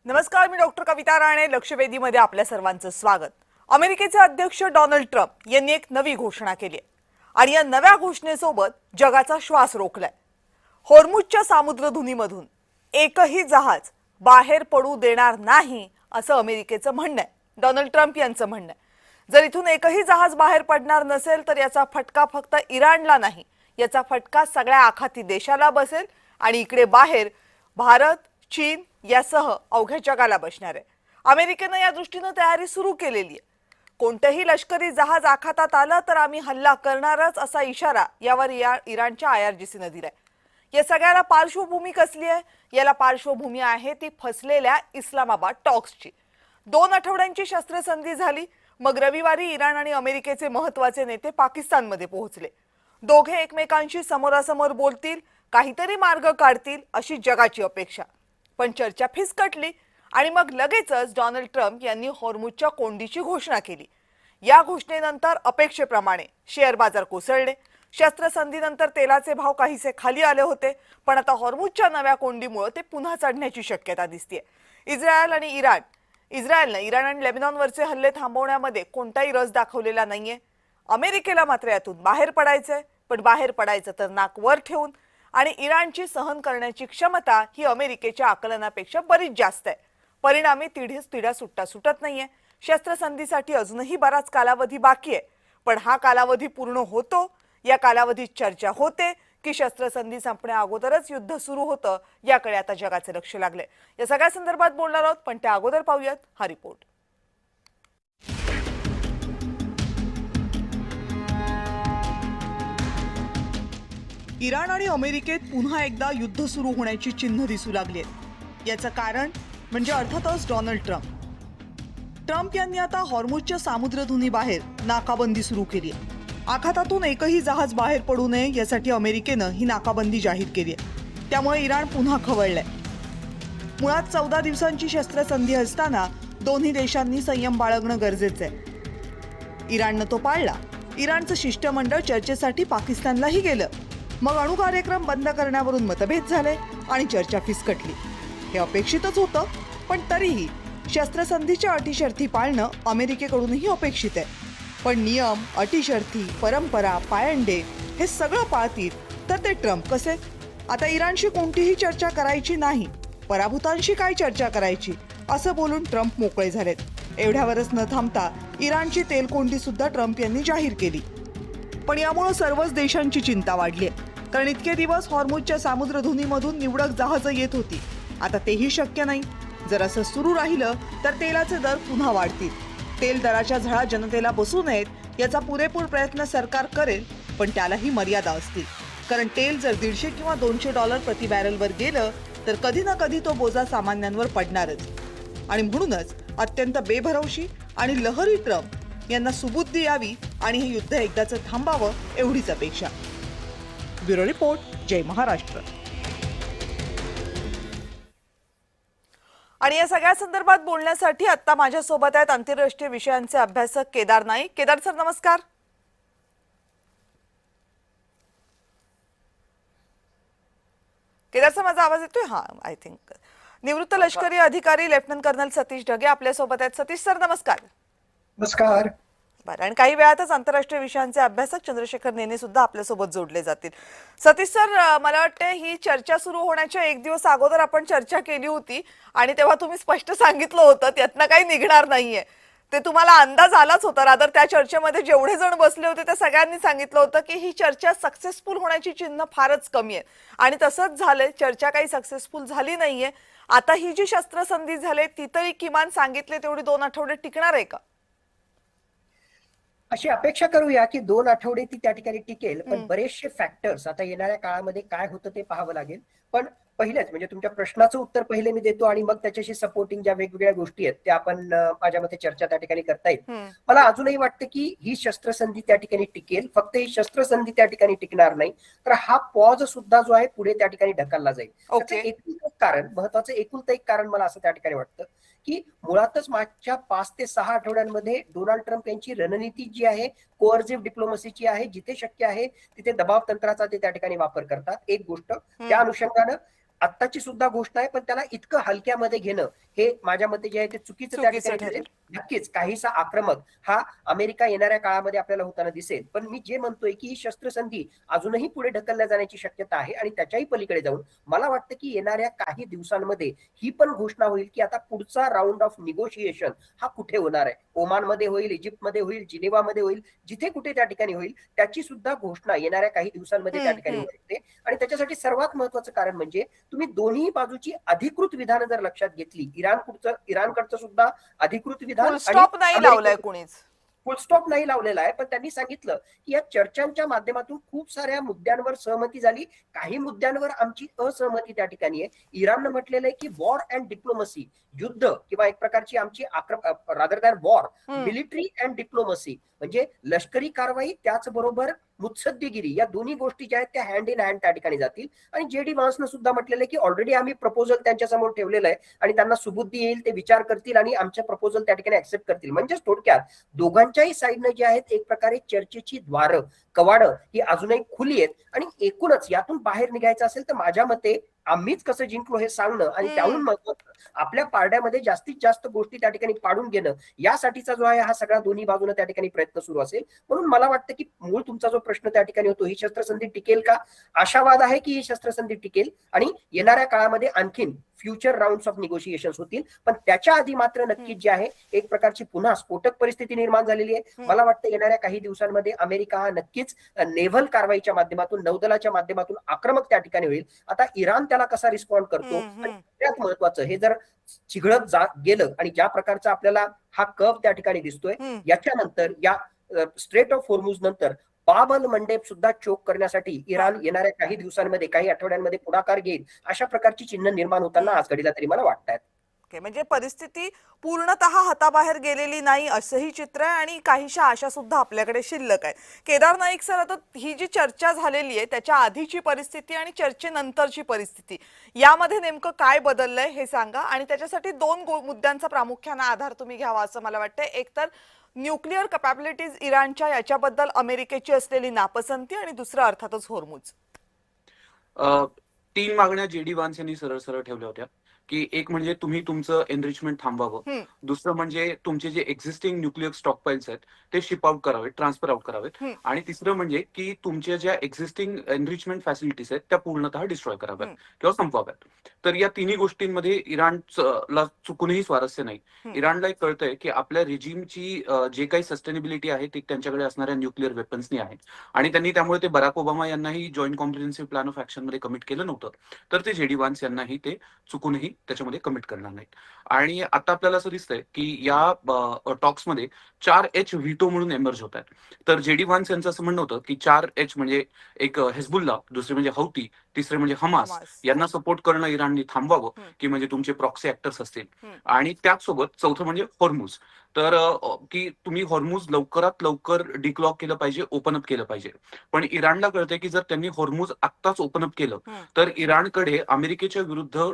नमस्कार, मी डॉक्टर कविता राणे. लक्षवेधीमध्ये आपल्या सर्वांचं स्वागत. अमेरिकेचे अध्यक्ष डोनाल्ड ट्रम्प यांनी एक नवी घोषणा केली आहे आणि या नव्या घोषणेसोबत जगाचा श्वास रोखलाय. होर्मुझच्या सामुद्रधुनीमधून एकही जहाज बाहेर पडू देणार नाही असं अमेरिकेचं म्हणणं आहे. डोनाल्ड ट्रम्प यांचं म्हणणं आहे. जर इथून एकही जहाज बाहेर पडणार नसेल तर याचा फटका फक्त इराणला नाही, याचा फटका सगळ्या आखाती देशाला बसेल आणि इकडे बाहेर भारत, चीन यासह अवघ्या जगाला बसणार आहे. अमेरिकेनं या दृष्टीने तयारी सुरू केलेली आहे. कोणतेही लष्करी जहाज आखातात आलं तर आम्ही हल्ला करणारच असा इशारा यावर इराणच्या IRGCनं दिलाय. या सगळ्याला पार्श्वभूमी कसली आहे? याला पार्श्वभूमी आहे ती फसलेल्या इस्लामाबाद टॉक्सची. 2 आठवड्यांची शस्त्रसंधी झाली. मग रविवारी इराण आणि अमेरिकेचे महत्त्वाचे नेते पाकिस्तानमध्ये पोहोचले. दोघे एकमेकांशी समोरासमोर बोलतील, काहीतरी मार्ग काढतील अशी जगाची अपेक्षा. पण चर्चा फिसकटली आणि मग लगेचच डोनाल्ड ट्रम्प यांनी होर्मुझच्या कोंडीची घोषणा केली. या घोषणेनंतर अपेक्षेप्रमाणे शेअर बाजार कोसळले. शस्त्रसंधीनंतर तेलाचे भाव काहीसे खाली आले होते, पण आता होर्मुझच्या नव्या कोंडीमुळे ते पुन्हा चढण्याची शक्यता दिसतेय. इस्रायलने इराण आणि लेबनॉनवरचे हल्ले थांबवण्यामध्ये कोणताही रस दाखवलेला नाहीये. अमेरिकेला मात्र यातून बाहेर पडायचंय, पण बाहेर पडायचं तर नाक वर ठेवून. आणि इराणची सहन करण्याची क्षमता ही अमेरिकेच्या आकलनापेक्षा बरीच जास्त आहे. परिणामी तिढा सुटत नाहीये. शस्त्रसंधीसाठी अजूनही बराच कालावधी बाकी आहे, पण हा कालावधी पूर्ण होतो, या कालावधीत चर्चा होते की शस्त्रसंधी संपण्या अगोदरच युद्ध सुरू होतं, याकडे आता जगाचे लक्ष लागले. या सगळ्या संदर्भात बोलणार आहोत, पण त्या अगोदर पाहूयात हा रिपोर्ट. इराण आणि अमेरिकेत पुन्हा एकदा युद्ध सुरू होण्याची चिन्ह दिसू लागली आहेत. याचं कारण म्हणजे अर्थातच डोनाल्ड ट्रम्प. ट्रम्प यांनी आता होर्मुझच्या सामुद्रधुनीबाहेर नाकाबंदी सुरू केली आहे. आखातातून एकही जहाज बाहेर पडू नये यासाठी अमेरिकेनं ही नाकाबंदी जाहीर केली आहे. त्यामुळे इराण पुन्हा खवळलंय. मुळात 14 दिवसांची शस्त्रसंधी असताना दोन्ही देशांनी संयम बाळगणं गरजेचं आहे. इराणनं तो पाळला. इराणचं शिष्टमंडळ चर्चेसाठी पाकिस्तानलाही गेलं. मग अणु कार्यक्रम बंद करण्यावरून मतभेद झाले आणि चर्चा फिसकटली. हे अपेक्षितच होतं, पण तरीही शस्त्रसंधीच्या अटीशर्थी पाळणं अमेरिकेकडूनही अपेक्षित आहे. पण नियम, अटीशर्थी, परंपरा, पायंडे हे सगळं पाळतील तर ते ट्रम्प कसे? आता इराणशी कोणतीही चर्चा करायची नाही, पराभूतांशी काय चर्चा करायची असं बोलून ट्रम्प मोकळे झालेत. एवढ्यावरच न थांबता इराणची तेलकोंडी सुद्धा ट्रम्प यांनी जाहीर केली. पण यामुळे सर्वच देशांची चिंता वाढली आहे. कारण इतके दिवस होर्मुझच्या सामुद्रधुनीमधून निवडक जहाजं येत होती. आता तेही शक्य नाही. जर असं सुरू राहिलं तर तेलाचे दर पुन्हा वाढतील. तेल दराच्या झळा जनतेला बसू नयेत याचा पुरेपूर प्रयत्न सरकार करेल, पण त्यालाही मर्यादा असतील. कारण तेल जर $150 किंवा $200 प्रति बॅरलवर गेलं तर कधी ना कधी तो बोजा सामान्यांवर पडणारच. आणि म्हणूनच अत्यंत बेभरवशी आणि लहरी ट्रम्प यांना सुबुद्धी यावी आणि हे युद्ध एकदाचं थांबावं एवढीच अपेक्षा. ब्युरो रिपोर्ट, जय महाराष्ट्र. आणि या सगळ्या संदर्भात बोलण्यासाठी आता माझ्यासोबत आहेत आंतरराष्ट्रीय विषयांचे अभ्यासक केदार नाईक. केदार सर, नमस्कार. केदार सर, माझा आवाज येतोय? हा, आय थिंक. निवृत्त लष्करी अधिकारी लेफ्टनंट कर्नल सतीश ढगे आपल्यासोबत आहेत. सतीश सर, नमस्कार. नमस्कार. बरं, आणि काही वेळातच आंतरराष्ट्रीय विषयांचे अभ्यासक चंद्रशेखर नेने सुद्धा आपल्यासोबत जोडले जातील. सतीश सर, मला वाटतं ही चर्चा सुरू होण्याच्या 1 दिवस अगोदर आपण चर्चा केली होती आणि तेव्हा तुम्ही स्पष्ट सांगितलं होतं त्यातनं काही निघणार नाहीये. ते तुम्हाला अंदाज आलाच होता. रादर त्या चर्चेमध्ये जेवढे जण बसले होते त्या सगळ्यांनी सांगितलं होतं की ही चर्चा सक्सेसफुल होण्याची चिन्ह फारच कमी आहे. आणि तसंच झालंय. चर्चा काही सक्सेसफुल झाली नाहीये. आता ही जी शस्त्रसंधी झाली ती तरी किमान सांगितले तेवढी 2 आठवडे टिकणार आहे का? अशी अपेक्षा करूया की 2 आठवडे ती त्या ठिकाणी टिकेल. पण बरेचसे फॅक्टर्स आता येणाऱ्या काळामध्ये काय होतं ते पाहावं लागेल. पण पहिलेच म्हणजे तुमच्या प्रश्नाचं उत्तर पहिले मी देतो आणि मग त्याच्याशी सपोर्टिंग ज्या वेगवेगळ्या गोष्टी आहेत त्या आपण माझ्या मते चर्चा त्या ठिकाणी करता येईल. मला अजूनही वाटतं की ही शस्त्रसंधी त्या ठिकाणी टिकेल. फक्त ही शस्त्रसंधी त्या ठिकाणी टिकणार नाही तर हा पॉज सुद्धा जो आहे पुढे त्या ठिकाणी ढकलला जाईल. महत्वाचं एकुलतं एक कारण मला असं त्या ठिकाणी वाटतं की मुळातच मागच्या 5 ते 6 आठवड्यांमध्ये डोनाल्ड ट्रम्प यांची रणनीती जी आहे कोअर्सिव्ह डिप्लोमसीची आहे. जिथे शक्य आहे तिथे दबाव तंत्राचा ते त्या ठिकाणी वापर करतात. एक गोष्ट. त्या अनुषंगानं आत्ताची सुद्धा गोष्ट आहे, पण त्याला इतकं हलक्यामध्ये घेणं हे माझ्या मते जे आहे ते चुकीचं त्या चुकीचं ठिकाणी ठरेल. दिसेल. नक्कीच काहीसा आक्रमक हा अमेरिका येणाऱ्या काळामध्ये आपल्याला होताना दिसेल, पण मी जे म्हणतोय की ही शस्त्रसंधी अजूनही पुढे ढकलल्या जाण्याची शक्यता आहे आणि त्याच्याही पलीकडे जाऊन मला वाटतं की येणाऱ्या काही दिवसांमध्ये ही पण घोषणा होईल की आता पुढचा राऊंड ऑफ निगोशिएशन हा कुठे होणार आहे. ओमानमध्ये होईल, इजिप्तमध्ये होईल, जिनेवामध्ये होईल, जिथे कुठे त्या ठिकाणी होईल त्याची सुद्धा घोषणा येणाऱ्या काही दिवसांमध्ये त्या ठिकाणी होऊ शकते. आणि त्याच्यासाठी सर्वात महत्वाचं कारण म्हणजे तुम्ही दोन्ही बाजूची अधिकृत विधानं जर लक्षात घेतली, इराणकडचं सुद्धा अधिकृत विधान फुल आणि स्टॉप नाही लावलाय कुणीच. फुल स्टॉप नाही लावलेला आहे, पण त्यांनी सांगितलं की या चर्चांच्या माध्यमातून खूप साऱ्या मुद्द्यांवर सहमती झाली, काही मुद्द्यांवर आमची असहमती त्या ठिकाणी आहे. इराणनं म्हटलेलं आहे की वॉर अँड डिप्लोमसी, युद्ध किंवा एक प्रकारची आमची rather than war, military and diplomacy म्हणजे लष्करी कारवाई त्याचबरोबर मुत्सद्देगिरी या दोन्ही गोष्टी ज्या आहेत त्या हँड इन हँड त्या ठिकाणी जातील. आणि जेडी व्हान्सनं सुद्धा म्हटलेलं आहे की ऑलरेडी आम्ही प्रपोजल त्यांच्या समोर ठेवलेलं आहे आणि त्यांना सुबुद्धी येईल, ते विचार करतील आणि आमच्या प्रपोजल त्या ठिकाणी ऍक्सेप्ट करतील. म्हणजेच थोडक्यात दोघांच्याही साईडनं जे आहेत एक प्रकारे चर्चेची द्वारं कवाडं ही अजूनही खुली आहेत. आणि एकूणच यातून बाहेर निघायचं असेल तर माझ्या मते आम्हीच कसं जिंकलो हे सांगणं आणि त्याहून महत्वाचं आपल्या पारड्यामध्ये जास्तीत जास्त गोष्टी त्या ठिकाणी पाडून घेणं यासाठीचा जो आहे हा सगळा दोन्ही बाजूने त्या ठिकाणी प्रयत्न सुरू असेल. म्हणून मला वाटतं की मूळ तुमचा जो प्रश्न त्या ठिकाणी होतो, ही शस्त्रसंधी टिकेल का, आशावाद आहे की ही शस्त्रसंधी टिकेल आणि येणाऱ्या काळामध्ये आणखीन फ्युचर राऊंड ऑफ निगोशिएशन्स होतील. पण त्याच्या आधी मात्र नक्कीच जे आहे एक प्रकारची पुन्हा स्फोटक परिस्थिती निर्माण झालेली आहे. मला वाटतं येणाऱ्या काही दिवसांमध्ये अमेरिका हा नक्कीच नेव्हल कारवाईच्या माध्यमातून, नौदलाच्या माध्यमातून आक्रमक त्या ठिकाणी होईल. आता इराण त्याला कसा रिस्पॉन्ड करतो आणि सगळ्यात महत्वाचं हे जर चिघळत गेलं आणि ज्या प्रकारचा आपल्याला हा कव त्या ठिकाणी दिसतोय, याच्यानंतर या स्ट्रेट ऑफ होर्मुझ नंतर बाब मंडेब सुद्धा चोक करण्यासाठी इराण येणाऱ्या काही दिवसांमध्ये, काही आठवड्यांमध्ये पुढाकार घेईल अशा प्रकारची चिन्ह निर्माण होताना आज घडीला तरी मला वाटतात. म्हणजे परिस्थिती पूर्णतः हाताबाहेर गेलेली नाही असंही चित्र आहे आणि काहीशा आशा सुद्धा आपल्याकडे शिल्लक आहे. केदार नाईक सर, आता ही जी चर्चा झालेली आहे त्याच्या आधीची परिस्थिती आणि चर्चेनंतरची परिस्थिती यामध्ये नेमकं काय बदललंय हे सांगा. आणि त्याच्यासाठी दोन मुद्द्यांचा प्रामुख्याने आधार तुम्ही घ्यावा असं मला वाटतं. एक तर न्यूक्लिअर कॅपॅबिलिटीज इराणच्या याच्याबद्दल अमेरिकेची असलेली नापसंती आणि दुसरं अर्थातच होर्मुझ. 3 मागण्या जेडी व्हान्स यांनी सरळ सरळ ठेवल्या होत्या की एक म्हणजे तुम्ही तुमचं एनरिचमेंट थांबवावं, दुसरं म्हणजे तुमचे जे एक्झिस्टिंग न्यूक्लिअर स्टॉक पाईल्स आहेत ते शिप आउट करावेत, ट्रान्सफर आउट करावेत, आणि तिसरं म्हणजे की तुमच्या ज्या एक्झिस्टिंग एनरिचमेंट फॅसिलिटीज आहेत त्या पूर्णतः डिस्ट्रॉय कराव्यात किंवा संपवाव्यात. तर या तिन्ही गोष्टींमध्ये इराणला चुकूनही स्वारस्य नाही. इराणला एक कळतंय की आपल्या रिजिमची जे काही सस्टेनेबिलिटी आहे ती त्यांच्याकडे असणाऱ्या न्यूक्लिअर वेपन्सनी आहे आणि त्यांनी त्यामुळे ते बराक ओबामा यांनाही joint comprehensive plan of action मध्ये कमिट केलं नव्हतं, तर ते जेडी व्हान्स यांनाही ते चुकूनही त्याच्यामध्ये कमिट करणार नाहीत. आणि आता आपल्याला असं दिसतंय की या टॉक्समध्ये 4H व्हिटो म्हणून एमर्ज होत आहेत. तर जेडी व्हान्स यांचं असं म्हणणं होतं की 4H म्हणजे एक हेजबुल्ला, दुसरे म्हणजे हौती, तिसरे म्हणजे हमास यांना सपोर्ट करणं इराणने थांबवावं की म्हणजे तुमचे प्रॉक्सी ऍक्टर्स असतील, आणि त्याचसोबत चौथं म्हणजे हॉर्मुझ. तर की तुम्ही हॉर्मुझ लवकरात लवकर डिक्लॉक केलं पाहिजे, ओपन अप केलं पाहिजे. पण इराणला कळतंय की जर त्यांनी हॉर्मुझ आत्ताच ओपन अप केलं तर इराणकडे अमेरिकेच्या विरुद्ध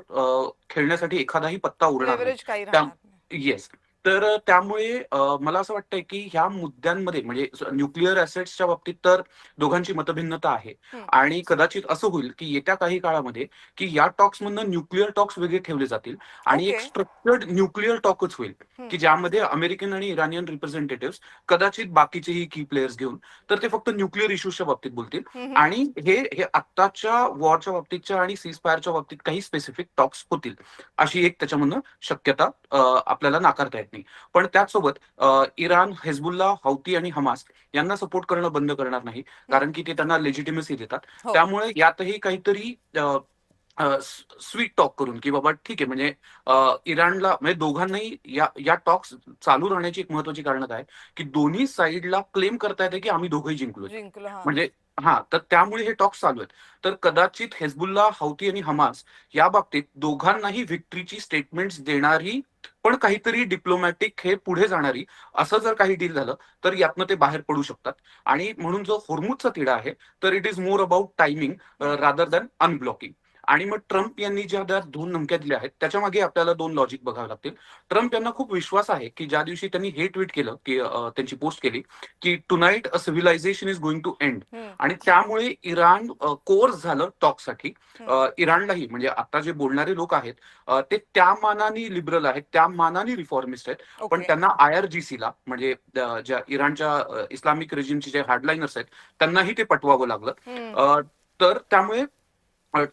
खेळण्यासाठी एखादाही पत्ता उरणार नाही. येस. तर त्यामुळे मला असं वाटतंय की ह्या मुद्द्यांमध्ये म्हणजे न्यूक्लिअर ऍसेट्सच्या बाबतीत तर दोघांची मतभिन्नता आहे आणि कदाचित असं होईल की येत्या काही काळामध्ये की या टॉक्स मधनं न्यूक्लिअर टॉक्स वेगळे ठेवले जातील आणि एक स्ट्रक्चर्ड न्यूक्लिअर टॉकच होईल की ज्यामध्ये अमेरिकन आणि इराणियन रिप्रेझेंटेटिव्ह कदाचित बाकीचेही की प्लेयर्स घेऊन तर ते फक्त न्यूक्लिअर इश्यूजच्या बाबतीत बोलतील आणि हे आत्ताच्या वॉरच्या बाबतीतच्या आणि सीज फायरच्या बाबतीत काही स्पेसिफिक टॉक्स होतील अशी एक त्याच्यामधनं शक्यता आपल्याला नाकारता येत नाही. पण त्याचसोबत इराण, हेजबुल्ला, हौती आणि हमास यांना सपोर्ट करणं बंद करणार नाही, कारण की ते त्यांना लेजिटिमसी देतात. त्यामुळे यातही काहीतरी स्वीट टॉक करून की बाबा ठीक आहे, म्हणजे इराणला म्हणजे दोघांनाही या टॉक्स चालू राहण्याची एक महत्वाची कारण आहे की दोन्ही साईडला क्लेम करता येते की आम्ही दोघंही जिंकलो. म्हणजे तर त्यामुळे हे टॉक्स चालू आहेत. तर कदाचित हेजबुल्ला, हौती आणि हमास या बाबतीत दोघांनाही व्हिक्टरीची स्टेटमेंट्स देणारी पण काहीतरी डिप्लोमॅटिक हे पुढे जाणारी असं जर काही डील झालं तर यातनं ते बाहेर पडू शकतात. आणि म्हणून जो होर्मुझचा तिढा आहे तर it is more about timing rather than unblocking. आणि मग ट्रम्प यांनी ज्या 2 धमक्या दिल्या आहेत त्याच्या मागे आपल्याला 2 लॉजिक बघावे लागतील. ट्रम्प यांना खूप विश्वास आहे की ज्या दिवशी त्यांनी हे ट्विट केलं की त्यांची पोस्ट केली की tonight a civilisation is going to end, आणि त्यामुळे इराण कोर्स झालं टॉकसाठी. इराणलाही म्हणजे आता जे बोलणारे लोक आहेत ते त्या मानाने लिबरल आहेत, त्या मानाने रिफॉर्मिस्ट आहेत, पण त्यांना IRGC ला म्हणजे ज्या इराणच्या इस्लामिक रेजिमचे जे हार्डलाईनर्स आहेत त्यांनाही ते पटवावं लागलं. तर त्यामुळे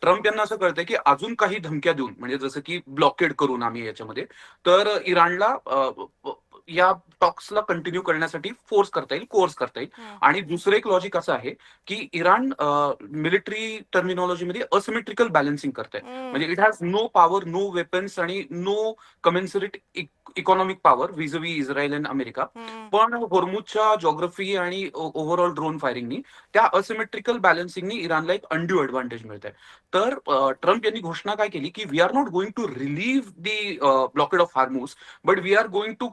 ट्रम्प यांना असं कळतंय की अजून काही धमक्या देऊन म्हणजे जसं की ब्लॉकेड करून आम्ही याच्यामध्ये तर इराणला या टॉक्सला कंटिन्यू करण्यासाठी फोर्स करता येईल, कोर्स करता येईल. आणि दुसरं एक लॉजिक असं आहे की इराण मिलिटरी टर्मिनॉलॉजीमध्ये असिमेट्रिकल बॅलन्सिंग करतंय, म्हणजे it has no power, no weapons आणि no commensurate economic power vis-a-vis Israel and America. पण होर्मुजच्या जॉग्रफी आणि ओव्हरऑल ड्रोन फायरिंगनी त्या असिमेट्रिकल बॅलन्सिंगनी इराणला एक अनड्यू ऍडव्हान्टेज मिळत आहे. तर ट्रम्प यांनी घोषणा काय केली की we are not going to relieve the blockade of Hormuz, but we are going to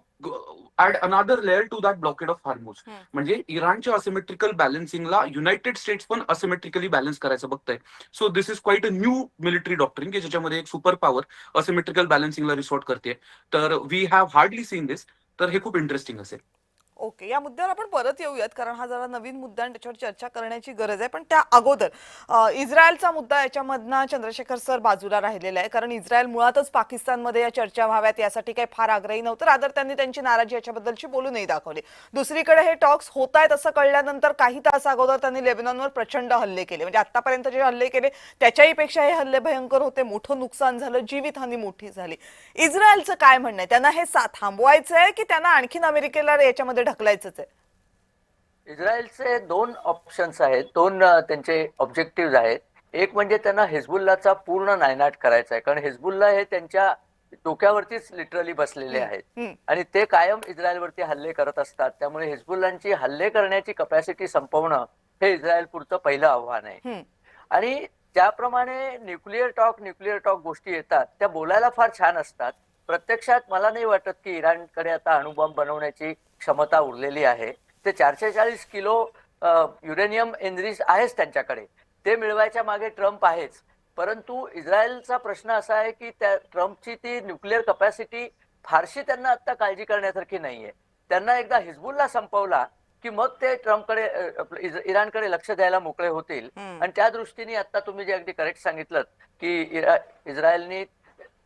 add another layer to that blockade of Hormuz. म्हणजे इराणच्या असिमेट्रिकल बॅलन्सिंगला युनायटेड स्टेट्स पण असिमेट्रिकली बॅलन्स करायचं बघतंय. So this is quite a new military doctrine की ज्याच्यामध्ये एक super power asymmetrical बॅलन्सिंगला resort करते. तर we have hardly seen this. तर हे खूप इंटरेस्टिंग असेल. ओके, या मुद्द्यावर आपण परत येऊयात कारण हा जरा नवीन मुद्दा आणि त्याच्यावर चर्चा करण्याची गरज आहे. पण त्या अगोदर इस्रायलचा मुद्दा याच्यामधनं चंद्रशेखर सर बाजूला राहिलेला आहे कारण इस्रायल मुळातच पाकिस्तानमध्ये या चर्चा व्हाव्यात यासाठी काही फार आग्रही नव्हतं. रादर त्यांनी त्यांची नाराजी याच्याबद्दलची बोलूनही दाखवली. दुसरीकडे हे टॉक्स होत आहेत असं कळल्यानंतर काही तास अगोदर त्यांनी लेबनॉनवर प्रचंड हल्ले केले. म्हणजे आतापर्यंत जे हल्ले केले त्याच्याही पेक्षा हे हल्ले भयंकर होते, मोठं नुकसान झालं, जीवितहानी मोठी झाली. इस्रायलचं काय म्हणणं आहे? त्यांना हे थांबवायचं आहे की त्यांना आणखीन अमेरिकेला याच्यामध्ये ढकलायचंच आहे? इस्रायलचे 2 ऑप्शन्स आहेत, 2 त्यांचे ऑब्जेक्टिव्ह आहेत. एक म्हणजे त्यांना हिजबुल्लाचा पूर्ण नायनाट करायचा आहे, कारण हिजबुल्ला हे त्यांच्या डोक्यावरतीच लिटरली बसलेले आहेत आणि ते कायम इस्रायलवरती हल्ले करत असतात. त्यामुळे हिजबुल्लांची हल्ले करण्याची कपॅसिटी संपवणं हे इस्रायल पुरतं पहिलं आव्हान आहे. आणि ज्याप्रमाणे न्यूक्लिअर टॉक गोष्टी येतात त्या बोलायला फार छान असतात. प्रत्यक्षात मला नाही वाटत की इराणकडे आता अणुबॉम्ब बनवण्याची क्षमता उरलेली आहे. ते 440 किलो युरेनियम एनरिच आहेच त्यांच्याकडे, ते मिळवायच्या मागे ट्रम्प आहेच. परंतु इस्रायलचा प्रश्न असा आहे की त्या ट्रम्पची ती न्यूक्लिअर कपॅसिटी फारशी त्यांना आता काळजी करण्यासारखी नाहीये. त्यांना एकदा हिजबुल्ला संपवला की मग ते ट्रम्पकडे इराणकडे लक्ष द्यायला मोकळे होतील. आणि त्या दृष्टीने आता तुम्ही जे अगदी करेक्ट सांगितलं की इस्रायलनी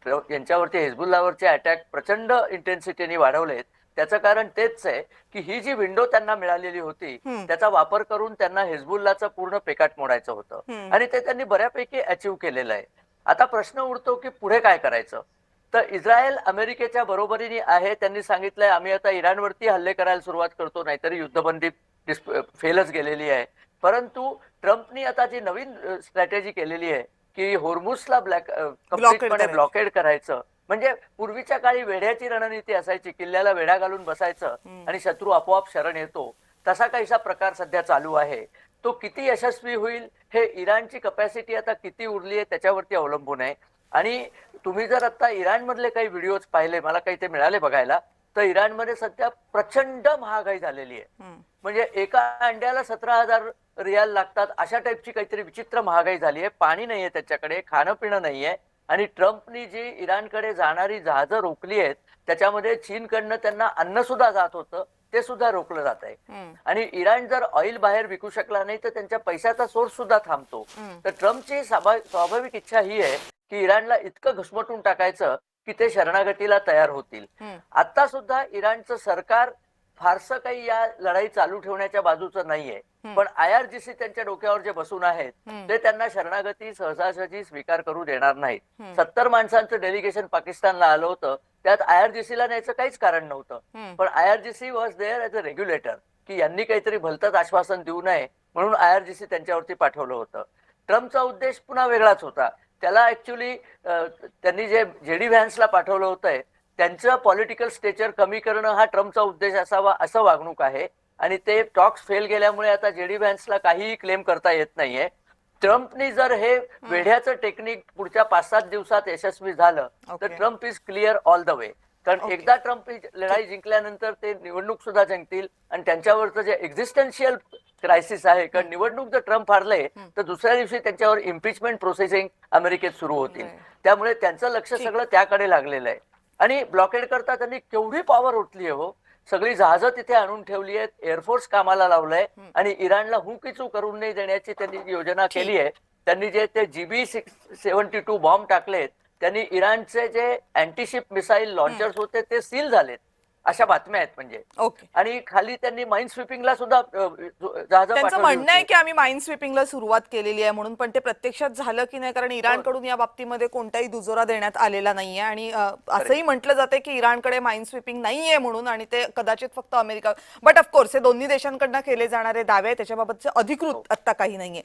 यांच्यावरती हिजबुल्लावरचे अटॅक प्रचंड इंटेन्सिटीने वाढवलेत. त्याचं कारण तेच आहे की ही जी विंडो त्यांना मिळालेली होती त्याचा वापर करून त्यांना हिजबुल्लाचं पूर्ण पेकाट मोडायचं होतं आणि ते त्यांनी बऱ्यापैकी अचीव्ह केलेलं आहे. आता प्रश्न उरतो की पुढे काय करायचं. तर इस्रायल अमेरिकेच्या बरोबरीने आहे. त्यांनी सांगितलंय आम्ही आता इराणवरती हल्ले करायला सुरुवात करतो, नाहीतरी युद्धबंदी फेलच गेलेली आहे. परंतु ट्रम्पनी आता जी नवीन स्ट्रॅटेजी केलेली आहे की होर्मुजला कम्प्लीटपणे ब्लॉकेड करायचं. म्हणजे पूर्वीच्या काळी वेढ्याची रणनीती असायची, किल्ल्याला वेढा घालून बसायचं आणि शत्रू आपोआप शरण येतो, तसा काहीसा प्रकार सध्या चालू आहे. तो किती यशस्वी होईल हे इराणची कपॅसिटी आता किती उरली आहे त्याच्यावरती अवलंबून आहे. आणि तुम्ही जर आता इराणमधले काही व्हिडिओज पाहिले, मला काही ते मिळाले बघायला, तर इराणमध्ये सध्या प्रचंड महागाई झालेली आहे. म्हणजे एका अंड्याला 17,000 रियाल लागतात अशा टाईपची काहीतरी विचित्र महागाई झाली आहे. पाणी नाहीये त्याच्याकडे, खाणं पिणं नाहीये. आणि ट्रम्पनी जी इराणकडे जाणारी जहाजं रोखली आहेत त्याच्यामध्ये चीनकडनं त्यांना अन्न सुद्धा जात होतं, ते सुद्धा रोखलं जात आहे. आणि इराण जर ऑइल बाहेर विकू शकला नाही तर त्यांच्या पैशाचा सोर्स सुद्धा थांबतो. तर ट्रम्पची स्वाभाविक इच्छा ही आहे की इराणला इतकं घुसमटून टाकायचं की ते शरणागतीला तयार होतील. आता सुद्धा इराणचं सरकार फारसं काही या लढाई चालू ठेवण्याच्या बाजूचं नाहीये. पण IRGC त्यांच्या डोक्यावर जे बसून आहेत ते त्यांना शरणागती सहजासहजी स्वीकार करू देणार नाहीत. 70 माणसांचं डेलिगेशन पाकिस्तानला आलं होतं, त्यात IRGC ला न्यायचं काहीच कारण नव्हतं. पण IRGC was there as a regulator की यांनी काहीतरी भलतंच आश्वासन देऊ नये म्हणून IRGC त्यांच्यावरती पाठवलं होतं. ट्रम्पचा उद्देश पुन्हा वेगळाच होता. त्याला ऍक्च्युली त्यांनी जे JD व्हॅन्सला पाठवलं होतं त्यांचं पॉलिटिकल स्टेचर कमी करणं हा ट्रम्पचा उद्देश असावा असं वागणूक आहे. आणि ते टॉक्स फेल गेल्यामुळे आता JD व्हॅन्सला काहीही क्लेम करता येत नाहीये. ट्रम्पनी जर हे वेढ्याचं टेक्निक पुढच्या 5-7 दिवसात यशस्वी झालं तर Trump is clear all the way. कारण एकदा ट्रम्प लढाई जिंकल्यानंतर ते निवडणूक सुद्धा जिंकतील आणि त्यांच्यावरचं जे एक्झिस्टन्शियल क्रायसिस आहे, कारण निवडणूक जर ट्रम्प हारले तर दुसऱ्या दिवशी त्यांच्यावर इम्पिचमेंट प्रोसेसिंग अमेरिकेत सुरू होतील. त्यामुळे त्यांचं लक्ष सगळं त्याकडे लागलेलं आहे. आणि ब्लॉकेड करता त्यांनी केवढी पॉवर उठली आहे हो. सगळी जहाजं तिथे आणून ठेवली आहेत, एअरफोर्स कामाला लावलंय आणि इराणला हुकीचू करून नाही देण्याची त्यांनी योजना केली आहे. त्यांनी जे ते GB-72 बॉम्ब टाकलेत, त्यांनी इराणचे जे अँटीशिप मिसाईल लॉन्चर्स होते ते सील झालेत, अशा बातम्या आहेत. म्हणजे ओके. आणि खाली त्यांनी माइन स्वीपिंगला सुद्धा जहाजं त्यांचं पाठवली म्हणणं आहे होती. की आम्ही माइन स्वीपिंगला सुरुवात केलेली आहे म्हणून, पण ते प्रत्यक्षात झालं की नाही, कारण इराणकडून या बाबतीमध्ये कोणताही दुजोरा देण्यात आलेला नाहीये आणि असंही म्हटलं जाते की इराणकडे माइन स्वीपिंग नाहीये म्हणून, आणि ते कदाचित फक्त अमेरिका, बट ऑफकोर्स हे दोन्ही देशांकडनं केले जाणारे दावे आहेत, त्याच्याबाबतचे अधिकृत आता काही नाहीये.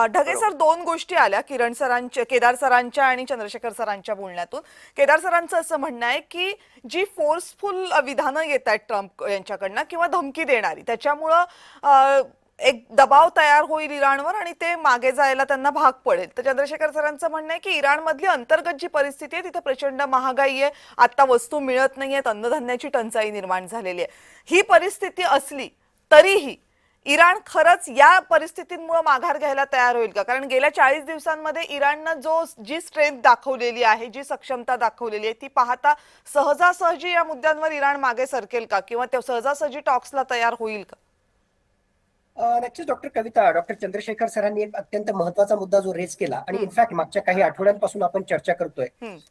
ढगे सर, दोन गोष्टी आल्या केदार सरांच्या आणि चंद्रशेखर सरांच्या बोलण्यातून. केदार सरांचं असं म्हणणं आहे की जी फोर्सफुल विधानं येत आहेत ट्रम्प यांच्याकडनं किंवा धमकी देणारी, त्याच्यामुळं एक दबाव तयार होईल इराणवर आणि ते मागे जायला त्यांना भाग पडेल. तर चंद्रशेखर सरांचं म्हणणं आहे की इराणमधली अंतर्गत जी परिस्थिती आहे तिथे प्रचंड महागाई आहे, आता वस्तू मिळत नाहीयेत, अन्नधान्याची टंचाई निर्माण झालेली आहे. ही परिस्थिती असली तरीही इराण खरंच या परिस्थितींमुळे माघार घ्यायला तयार होईल का? कारण गेल्या 40 दिवसांमध्ये इराणनं जी स्ट्रेंथ दाखवलेली आहे, जी सक्षमता दाखवलेली आहे, ती पाहता सहजासहजी या मुद्द्यांवर इराण मागे सरकेल का किंवा ते सहजासहजी टॉक्सला तयार होईल का? नक्कीच डॉक्टर कविता, डॉक्टर चंद्रशेखर सरांनी एक अत्यंत महत्वाचा मुद्दा जो रेज केला आणि इनफॅक्ट मागच्या काही आठवड्यांपासून आपण चर्चा करतोय.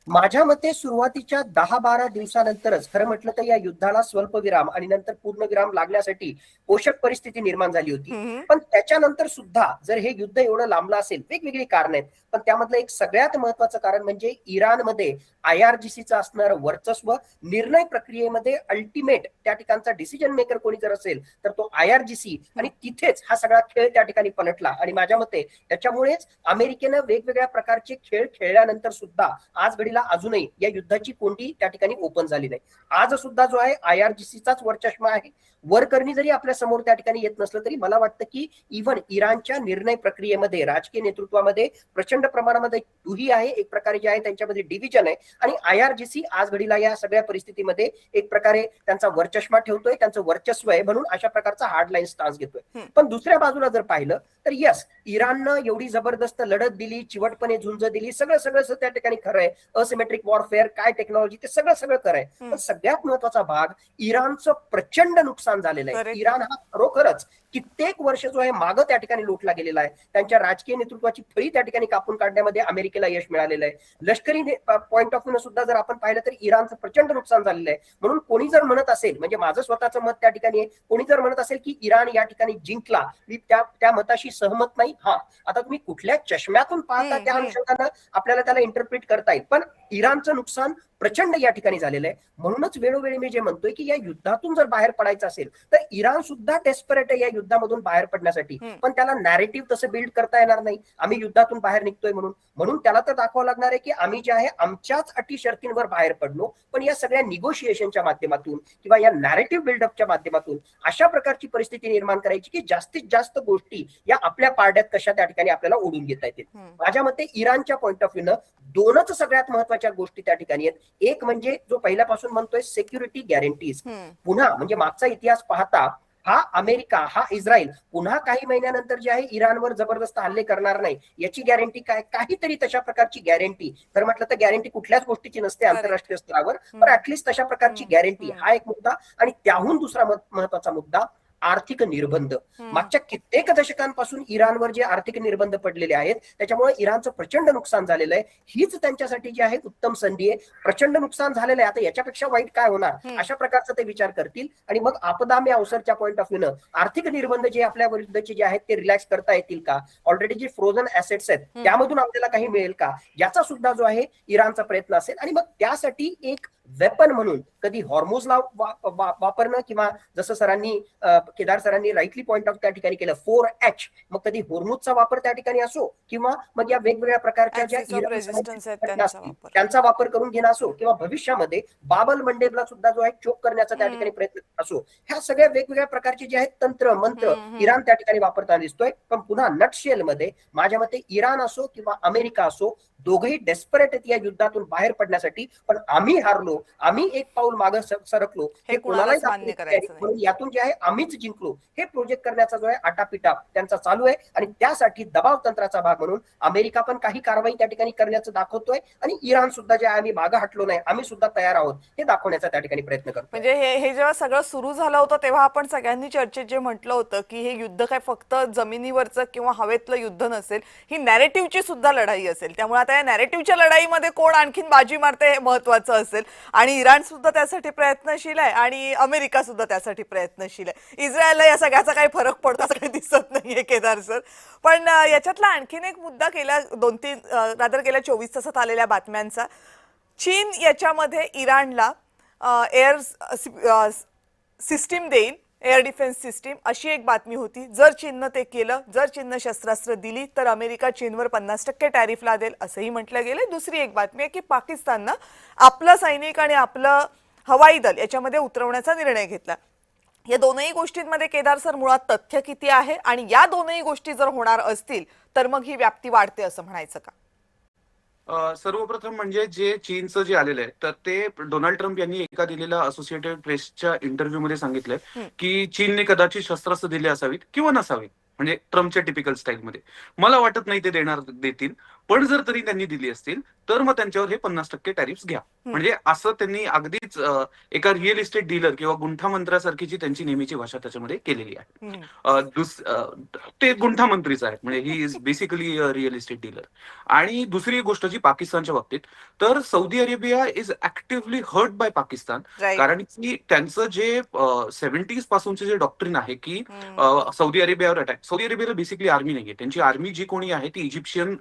माझ्या मते सुरुवातीच्या 10-12 दिवसानंतरच खरं म्हटलं तर या युद्धाला स्वल्पविराम आणि नंतर पूर्णविराम लागण्यासाठी पोषक परिस्थिती निर्माण झाली होती. पण त्याच्यानंतर सुद्धा जर हे युद्ध एवढं लांबलं असेल, वेगवेगळी कारण आहेत, पण त्यामधलं एक सगळ्यात महत्वाचं कारण म्हणजे इराणमध्ये IRGCचं असणारं वर्चस्व, निर्णय प्रक्रियेमध्ये अल्टिमेट त्या ठिकाणचा डिसिजन मेकर कोणी जर असेल तर तो IRGC, आणि तिथेच हा सगळा खेळ त्या ठिकाणी पलटला. आणि माझ्या मते त्याच्यामुळेच अमेरिकेनं वेगवेगळ्या प्रकारचे खेळ खेळल्यानंतर सुद्धा आज घडीला अजूनही या युद्धाची कोंडी त्या ठिकाणी ओपन झाली नाही. आज सुद्धा जो आहे IRGCचाच वरचष्मा आहे. वरकरणी जरी आपल्या समोर त्या ठिकाणी येत नसलं तरी मला वाटतं की इव्हन इराणच्या निर्णय प्रक्रियेमध्ये, राजकीय नेतृत्वामध्ये प्रचंड प्रमाणामध्ये दुही आहे, एक प्रकारे जे आहे त्यांच्यामध्ये डिव्हिजन आहे. आणि IRGC आज घडीला या सगळ्या परिस्थितीमध्ये एक प्रकारे त्यांचा वरचष्मा ठेवतोय, त्यांचं वर्चस्व आहे म्हणून अशा प्रकारचा हार्डलाईन स्टान्स घेतोय. पण दुसऱ्या बाजूला जर पाहिलं तर यस, इराणनं एवढी जबरदस्त लढत दिली, चिवटपणे झुंज दिली, सगळं त्या ठिकाणी खरं आहे. असिमेट्रिक वॉरफेअर, काय टेक्नॉलॉजी, ते सगळं खरं आहे. पण सगळ्यात महत्वाचा भाग, इराणचं प्रचंड नुकसान झालेलं आहे. इराण हा खरोखरच कित्येक वर्ष जो आहे मागं त्या ठिकाणी लोटला गेलेला आहे. त्यांच्या राजकीय नेतृत्वाची फळी त्या ठिकाणी कापून काढण्यामध्ये अमेरिकेला यश मिळालेलं आहे. लष्करी पॉईंट ऑफ व्ह्यू सुद्धा जर आपण पाहिलं तर इराणचं प्रचंड नुकसान झालेलं आहे. म्हणून कोणी जर म्हणत असेल, म्हणजे माझं स्वतःचं मत त्या ठिकाणी आहे, कोणी जर म्हणत असेल की इराण या ठिकाणी जिंकला, मी त्या मताशी सहमत नाही. हा, आता तुम्ही कुठल्या चष्म्यातून पाहता त्या अनुषंगानं आपल्याला त्याला इंटरप्रिट करता येईल, पण इराणचं नुकसान प्रचंड या ठिकाणी झालेलं आहे. म्हणूनच वेळोवेळी मी जे म्हणतोय की या युद्धातून जर बाहेर पडायचं असेल तर इराण सुद्धा डेस्परेट आहे या युद्धामधून बाहेर पडण्यासाठी. पण त्याला नॅरेटिव्ह तसं बिल्ड करता येणार नाही आम्ही युद्धातून बाहेर निघतोय म्हणून त्याला तर दाखवावं लागणार आहे की आम्ही जे आहे आमच्याच अटी शर्तींवर बाहेर पडलो, पण या सगळ्या निगोशिएशनच्या माध्यमातून किंवा या नॅरेटिव्ह बिल्डअपच्या माध्यमातून अशा प्रकारची परिस्थिती निर्माण करायची की जास्तीत जास्त गोष्टी या आपल्या पारड्यात कशा त्या ठिकाणी आपल्याला ओढून घेता येतील. माझ्या मते इराणच्या पॉईंट ऑफ व्ह्यूनं दोनच सगळ्यात महत्वाच्या गोष्टी त्या ठिकाणी आहेत. एक म्हणजे जो पहिल्यापासून म्हणतोय सिक्युरिटी गॅरंटीज. पुन्हा म्हणजे मागचा इतिहास पाहता हा अमेरिका, हा इस्रायल पुन्हा काही महिन्यानंतर जे आहे इराणवर जबरदस्त हल्ले करणार नाही याची गॅरंटी काय, काहीतरी तशा प्रकारची गॅरंटी. तर म्हटलं तर गॅरंटी कुठल्याच गोष्टीची नसते आंतरराष्ट्रीय स्तरावर, पण ऍटलिस्ट तशा प्रकारची गॅरंटी, हा एक मुद्दा. आणि त्याहून दुसरा महत्वाचा मुद्दा आर्थिक निर्बंध. मागच्या कित्येक दशकांपासून इराणवर जे आर्थिक निर्बंध पडलेले आहेत त्याच्यामुळे इराणचं प्रचंड नुकसान झालेलं आहे. हीच त्यांच्यासाठी जी आहे उत्तम संधी आहे. प्रचंड नुकसान झालेलं आहे, आता याच्यापेक्षा वाईट काय होणार, अशा प्रकारचा ते विचार करतील. आणि मग आपदा में अवसरच्या पॉईंट ऑफ व्ह्यूनं आर्थिक निर्बंध जे आपल्या विरुद्धचे जे आहेत ते रिलॅक्स करता येतील का, ऑलरेडी जे फ्रोझन ऍसेट्स आहेत त्यामधून आपल्याला काही मिळेल का, याचा सुद्धा जो आहे इराणचा प्रयत्न असेल. आणि मग त्यासाठी एक वेपन म्हणून कधी हॉर्मोजला वापरणं किंवा जसं केदार सरांनी राईटली पॉईंट आउट त्या ठिकाणी केलं 4H, मग कधी होर्मुजचा वापर त्या ठिकाणी असो किंवा मग या वेगवेगळ्या प्रकारच्या ज्या त्यांचा वापर करून घेणं असो किंवा भविष्यामध्ये बाबल मंडेबला सुद्धा जो आहे चोक करण्याचा त्या ठिकाणी प्रयत्न असो, ह्या सगळ्या वेगवेगळ्या प्रकारचे जे आहेत तंत्र मंत्र इराण त्या ठिकाणी वापरताना दिसतोय. पण पुन्हा नटशेल मध्ये माझ्या मते इराण असो किंवा अमेरिका असो, दोघेही डेस्परेट आहेत या युद्धातून बाहेर पडण्यासाठी. पण आम्ही हारलो, आम्ही एक पाऊल मागे सरकलो हे कोणालाही यातून जे आहे आम्हीच आम्हीच जिंकलो हे प्रोजेक्ट करण्याचा जो आहे आटापिटा त्यांचा चालू आहे आणि त्यासाठी दबाव तंत्राचा भाग म्हणून अमेरिका पण काही कारवाई त्या ठिकाणी करण्याचं दाखवतोय आणि इराण सुद्धा जे आम्ही मागे हटलो नाही, आम्ही सुद्धा तयार आहोत हे दाखवण्याचा त्या ठिकाणी प्रयत्न करतो. म्हणजे हे जेव्हा सगळं सुरू झालं होतं तेव्हा आपण सगळ्यांनी चर्चेत जे म्हटलं होतं की हे युद्ध काय फक्त जमिनीवरचं किंवा हवेतलं युद्ध नसेल, ही नॅरेटिव्हची सुद्धा लढाई असेल. त्यामुळे आता या नॅरेटिव्हच्या लढाईमध्ये कोण आणखीन बाजी मारते हे महत्वाचं असेल आणि इराण सुद्धा त्यासाठी प्रयत्नशील आहे आणि अमेरिका सुद्धा त्यासाठी प्रयत्नशील आहे. इस्रायलला या सगळ्याचा काही फरक पडतो असं काही दिसत नाहीये केदार सर. पण याच्यातला आणखीन एक मुद्दा गेल्या 24 तासात आलेल्या बातम्यांचा, चीन याच्यामध्ये इराणला एअर सिस्टीम देईल, एअर डिफेन्स सिस्टीम, अशी एक बातमी होती. जर चीननं ते केलं, जर चीननं शस्त्रास्त्र दिली तर अमेरिका चीनवर 50% टॅरिफ लादेल असंही म्हटलं गेलं. दुसरी एक बातमी आहे की पाकिस्ताननं आपलं सैनिक आणि आपलं हवाई दल याच्यामध्ये उतरवण्याचा निर्णय घेतला. या दोनही गोष्टींमध्ये केदार सर मुळात तथ्य किती आहे आणि या दोनही गोष्टी जर होणार असतील तर मग ही व्याप्ती वाढते असं म्हणायचं का? सर्वप्रथम म्हणजे जे चीनचं जे आलेलं आहे तर ते डोनाल्ड ट्रम्प यांनी एका दिलेल्या असोसिएटेड प्रेसच्या इंटरव्ह्यू मध्ये सांगितलंय की चीनने कदाचित शस्त्रास्त्र दिले असावीत किंवा नसावीत, म्हणजे ट्रम्पच्या टिपिकल स्टाईलमध्ये. मला वाटत नाही ते देतील, पण जर तरी त्यांनी दिली असतील तर मग त्यांच्यावर हे 50% टॅरिफ्स घ्या. म्हणजे असं त्यांनी अगदीच एका रिअल इस्टेट डीलर किंवा गुंठा मंत्र्यासारखीची त्यांची नेहमीची भाषा त्याच्यामध्ये केलेली आहे. ते गुंठा मंत्रीच आहेत, म्हणजे he is basically real estate dealer. आणि दुसरी गोष्ट जी पाकिस्तानच्या बाबतीत, तर Saudi Arabia is actively hurt by Pakistan. कारण की त्यांचं जे 70s पासूनचे जे डॉक्ट्रिन आहे की सौदी अरेबियावर अटॅक, सौदी अरेबियाला बेसिकली आर्मी नाहीये, त्यांची आर्मी जी कोणी आहे ती इजिप्शियन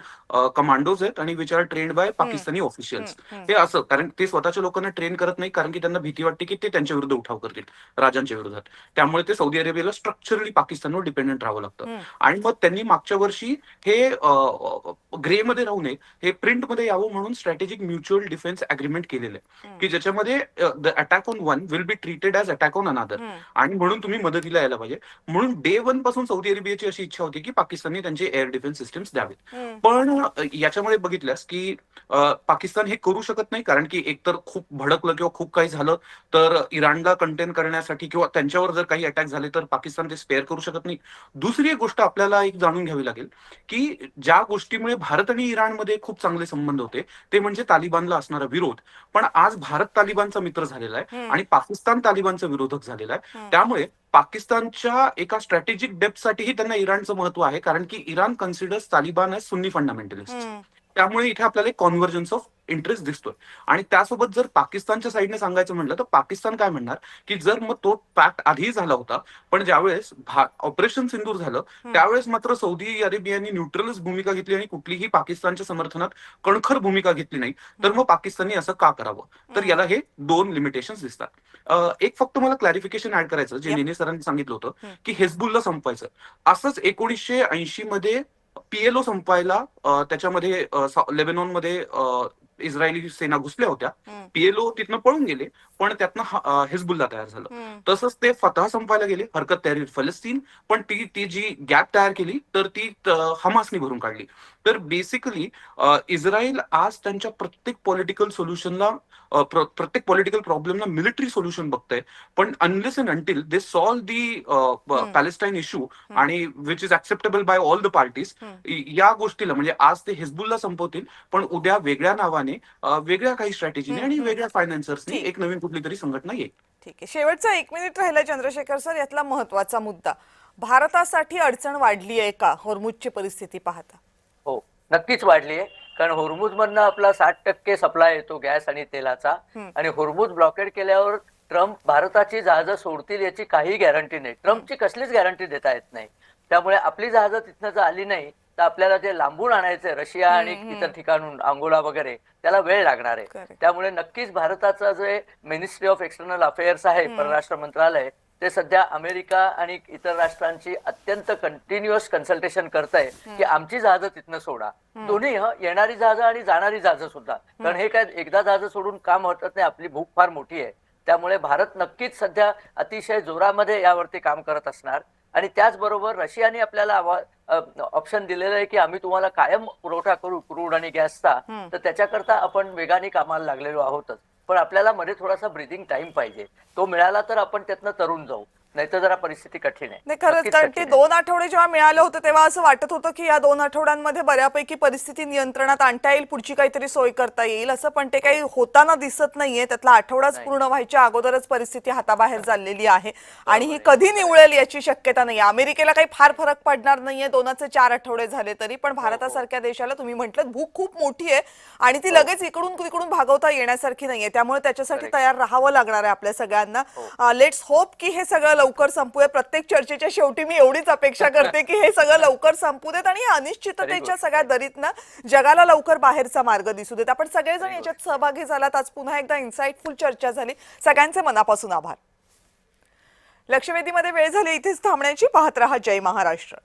कमांडोज आहेत आणि which are trend bye Pakistani officials. हे असं, कारण ते स्वतःच्या लोकांना ट्रेन करत नाही, कारण की त्यांना भीती वाटते की ते त्यांच्या विरुद्ध उठाव करतील राजांच्या विरोधात. त्यामुळे ते सौदी अरेबियाला स्ट्रक्चरली पाकिस्तानवर डिपेंडेंट राहावं लागतं. आणि मग त्यांनी मागच्या वर्षी हे ग्रे मध्ये राहू नये, हे प्रिंट मध्ये यावं म्हणून स्ट्रॅटेजिक म्युच्युअल डिफेन्स अग्रीमेंट केलेलं आहे की ज्याच्यामध्ये the attack on one will be treated as attack on अनादर, आणि म्हणून तुम्ही मदतीला यायला पाहिजे. म्हणून डे 1 पासून सौदी अरेबियाची अशी इच्छा होती की पाकिस्तानने त्यांचे एअर डिफेन्स सिस्टम्स द्यावेत. पण याच्यामध्ये बघितल्यास की पाकिस्तान हे करू शकत नाही, कारण की एकतर खूप भडकलं किंवा खूप काही झालं तर इराणला कंटेन करण्यासाठी किंवा त्यांच्यावर जर काही अटॅक झाले तर पाकिस्तान ते स्पेअर करू शकत नाही. दुसरी एक गोष्ट आपल्याला एक जाणून घ्यावी लागेल की ज्या गोष्टीमुळे भारत आणि इराणमध्ये खूप चांगले संबंध होते ते म्हणजे तालिबानला असणारा विरोध. पण आज भारत तालिबानचा मित्र झालेला आहे आणि पाकिस्तान तालिबानचा विरोधक झालेला आहे. त्यामुळे पाकिस्तानच्या एका स्ट्रॅटेजिक डेप्थसाठीही त्यांना इराणचं महत्व आहे, कारण की इराण कन्सिडर्स तालिबान एज सुन्नी फंडामेंटलिस्ट. त्यामुळे इथे आपल्याला एक कॉन्व्हर्जन्स ऑफ इंटरेस्ट दिसतोय. आणि त्यासोबत जर पाकिस्तानच्या साईडने सांगायचं म्हटलं तर पाकिस्तान काय म्हणणार की जर मग तो पॅक्ट आधी झाला होता, पण ज्यावेळेस ऑपरेशन सिंदूर झालं त्यावेळेस मात्र सौदी अरेबियाने न्यूट्रलच भूमिका घेतली आणि कुठलीही पाकिस्तानच्या समर्थनात कणखर भूमिका घेतली नाही, तर मग पाकिस्तानने असं का करावं? तर याला हे 2 लिमिटेशन्स दिसतात. एक फक्त मला क्लॅरिफिकेशन ऍड करायचं, जे नेने सरांनी सांगितलं होतं की हिजबुलला संपवायचं. असंच 1980 मध्ये PLO संपवायला त्याच्यामध्ये लेबनॉनमध्ये इस्रायली सेना घुसल्या होत्या. PLO तिथनं पळून गेले, पण त्यातनं हिजबुल्ला तयार झालं. तसंच ते फतह संपायला गेले, हरकत तयारी फलस्तीन, पण ती जी गॅप तयार केली तर ती हमासनी भरून काढली. तर बेसिकली इस्रायल आज त्यांच्या प्रत्येक पॉलिटिकल सोल्युशनला, प्रत्येक पॉलिटिकल प्रॉब्लेमला मिलिटरी सोल्युशन बघतंय. पण unless and until they solve the Palestine issue आणि which is acceptable by all the parties, या गोष्टीला म्हणजे आज ते हिजबुलला संपवतील, पण उद्या वेगळ्या नावाने, वेगळ्या काही स्ट्रॅटेजीने आणि वेगळ्या फायनान्सर्सने एक नवीन कुठली तरी संघटना येईल. ठीक आहे, शेवटचा 1 मिनिट राहिला चंद्रशेखर सर. यातला महत्वाचा मुद्दा, भारतासाठी अडचण वाढली आहे का होर्मुझची परिस्थिती पाहता? हो, नक्कीच वाढली आहे. कारण होर्मुझ मधनं आपला 60% सप्लाय येतो गॅस आणि तेलाचा, आणि होर्मुझ ब्लॉकेड केल्यावर ट्रम्प भारताची जहाजं सोडतील याची काही गॅरंटी नाही. ट्रम्पची कसलीच गॅरंटी देता येत नाही. त्यामुळे आपली जहाजं तिथनं जर आली नाही तर आपल्याला जे लांबून आणायचे रशिया आणि इतर ठिकाणून, अंगोला वगैरे, त्याला वेळ लागणार आहे. त्यामुळे नक्कीच भारताचं जे मिनिस्ट्री ऑफ एक्सटर्नल अफेअर्स आहे, परराष्ट्र मंत्रालय, ते सध्या अमेरिका आणि इतर राष्ट्रांची अत्यंत कंटिन्युअस कन्सल्टेशन करत आहे की आमची जहाजं तिथनं सोडा. दोन्ही, येणारी जहाजं आणि जाणारी जहाजं सुद्धा. कारण हे काय एकदा जहाजं सोडून काम होत नाही, आपली भूक फार मोठी आहे. त्यामुळे भारत नक्कीच सध्या अतिशय जोरामध्ये यावरती काम करत असणार. आणि त्याचबरोबर रशियाने आपल्याला ऑप्शन दिलेलं आहे की आम्ही तुम्हाला कायम पुरवठा करू क्रूड आणि गॅसचा, तर त्याच्याकरता आपण वेगाने कामाला लागलेलो आहोतच. पण आपल्याला मध्ये थोडासा ब्रीदिंग टाइम पाहिजे. तो मिळाला तर आपण त्यातनं तरुण जाऊ. नाही तर जरा परिस्थिती कठीण आहे. नाही खरंच, नक्कीच कारण कठीण ते आहे. 2 आठवडे जेव्हा मिळालं होतं तेव्हा असं वाटत होतं की या 2 आठवड्यांमध्ये बऱ्यापैकी परिस्थिती नियंत्रणात आणता येईल, पुढची काहीतरी सोय करता येईल असं, पण ते काही होताना दिसत नाहीये. त्यातला आठवडाच नाही. पूर्ण व्हायच्या अगोदरच परिस्थिती हाताबाहेर चाललेली आहे आणि ही बरोबर आहे. कधी निवळेल याची शक्यता नाही. अमेरिकेला काही फार फरक पडणार नाहीये, 2चे 4 आठवडे झाले तरी, पण भारतासारख्या देशाला तुम्ही म्हटलं भूक खूप मोठी आहे आणि ती लगेच इकडून तिकडून भागवता येण्यासारखी नाहीये. त्यामुळे त्याच्यासाठी Correct. तयार राहावं लागणार आहे आपल्या सगळ्यांना. हो. लेट्स होप की हे सगळं लवकर संपूया. प्रत्येक चर्चेच्या शेवटी मी एवढीच अपेक्षा करते की हे सगळं लवकर संपू देत आणि या अनिश्चिततेच्या सगळ्या दरीतनं जगाला लवकर बाहेरचा मार्ग दिसू देत. आपण सगळेजण याच्यात सहभागी झालात. आज पुन्हा एकदा इन्साइटफुल चर्चा झाली. सगळ्यांचे मनापासून आभार. लक्षवेधीमध्ये वेळ झाली इथेच थांबण्याची. पाहत रहा जय महाराष्ट्र.